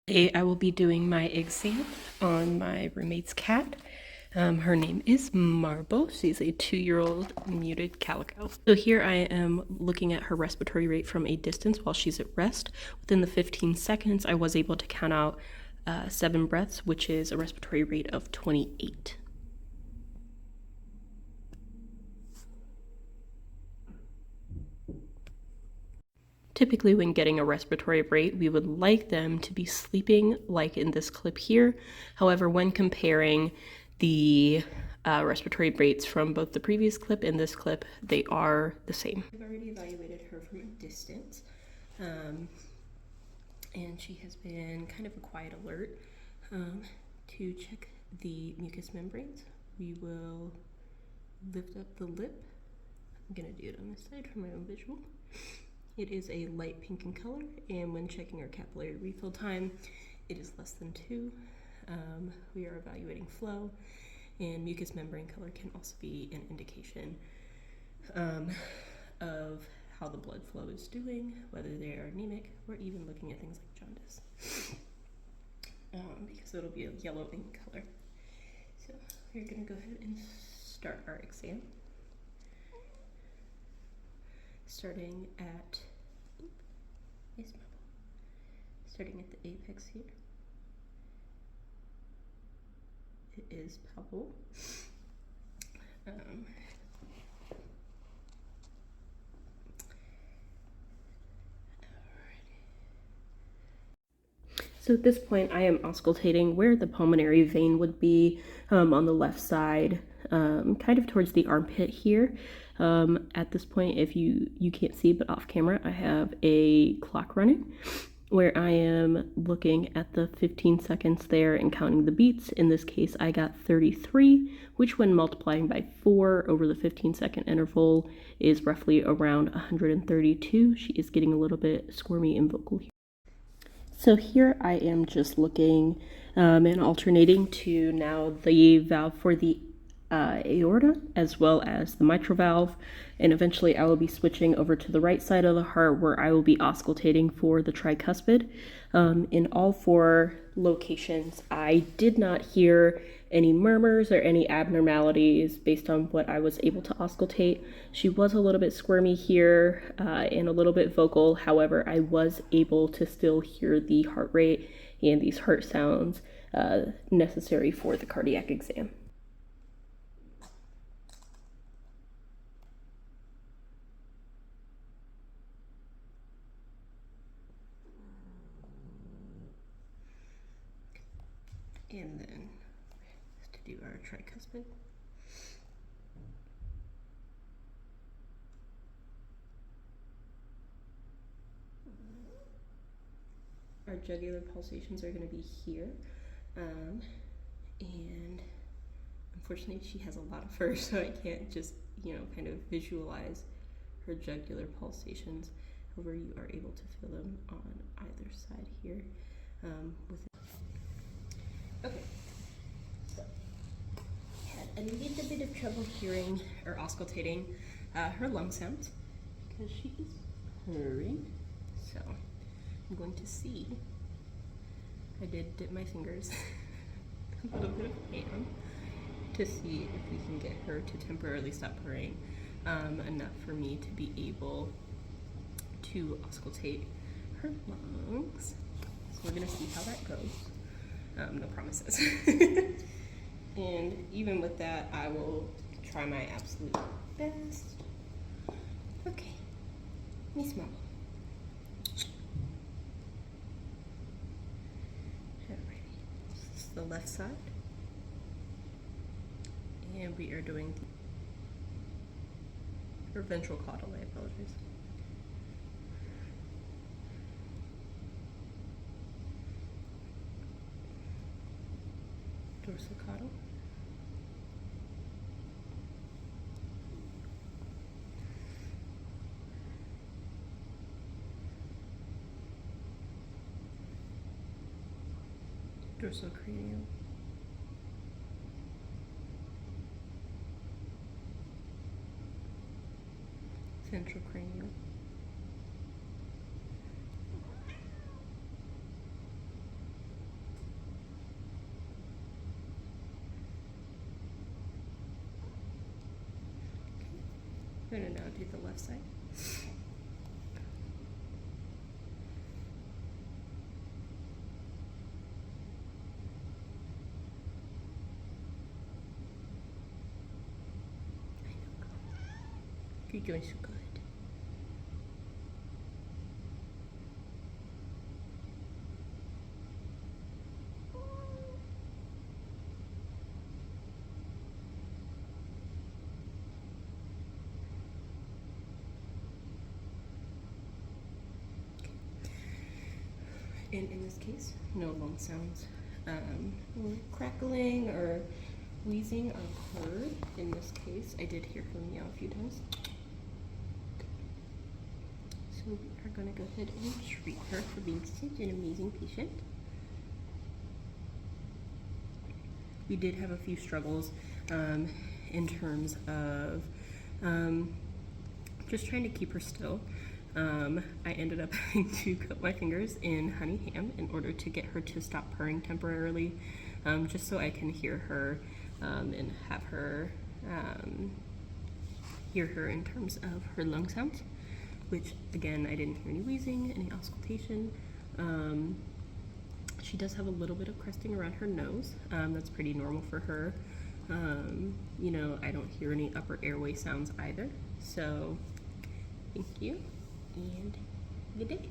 Today I will be doing my exam on my roommate's cat. Her name is Marble. She's a 2-year-old muted calico. So here I am looking at her respiratory rate from a distance while she's at rest. Within the 15 seconds, I was able to count out 7 breaths, which is a respiratory rate of 28. Typically, when getting a respiratory rate, we would like them to be sleeping like in this clip here. However, when comparing the respiratory rates from both the previous clip and this clip, they are the same. I've already evaluated her from a distance, and she has been kind of a quiet alert. To check the mucous membranes, we will lift up the lip. I'm gonna do it on this side for my own visual. It is a light pink in color, and when checking our capillary refill time, it is less than 2. We are evaluating flow, and mucous membrane color can also be an indication of how the blood flow is doing, whether they are anemic, or even looking at things like jaundice, because it'll be a yellow in color. So we're going to go ahead and start our exam. Starting at the apex here. It is palpable. So at this point, I am auscultating where the pulmonary vein would be on the left side, kind of towards the armpit here. At this point, if you can't see, but off camera, I have a clock running where I am looking at the 15 seconds there and counting the beats. In this case, I got 33, which when multiplying by 4 over the 15-second interval is roughly around 132. She is getting a little bit squirmy and vocal here. So here I am just looking and alternating to now the valve for the aorta as well as the mitral valve, and eventually I will be switching over to the right side of the heart where I will be auscultating for the tricuspid. In all 4 locations, I did not hear any murmurs or any abnormalities based on what I was able to auscultate. She was a little bit squirmy here and a little bit vocal. However, I was able to still hear the heart rate and these heart sounds necessary for the cardiac exam. And then to do our tricuspid. Our jugular pulsations are going to be here. And unfortunately she has a lot of fur, so I can't just, kind of visualize her jugular pulsations. However, you are able to feel them on either side here. Okay, so I had a little bit of trouble hearing or auscultating her lung sounds because she is purring. So I'm going to see. I did dip my fingers a little bit of ham to see if we can get her to temporarily stop purring enough for me to be able to auscultate her lungs. So we're gonna see how that goes. No promises. And even with that, I will try my absolute best. Okay, let me smell. Alrighty, this is the left side. And we are doing her ventral caudal, I apologize. Dorsal caudal. Dorsal cranial. Central cranial. I'm gonna now do the left side. You're doing so good. And in this case, no lung sounds or crackling or wheezing are heard. In this case, I did hear her meow a few times. So we are going to go ahead and treat her for being such an amazing patient. We did have a few struggles in terms of just trying to keep her still. I ended up having to cut my fingers in honey ham in order to get her to stop purring temporarily, just so I can hear her and have her hear her in terms of her lung sounds, which again, I didn't hear any wheezing, any auscultation. She does have a little bit of crusting around her nose. That's pretty normal for her. You know, I don't hear any upper airway sounds either. So, thank you, and good day.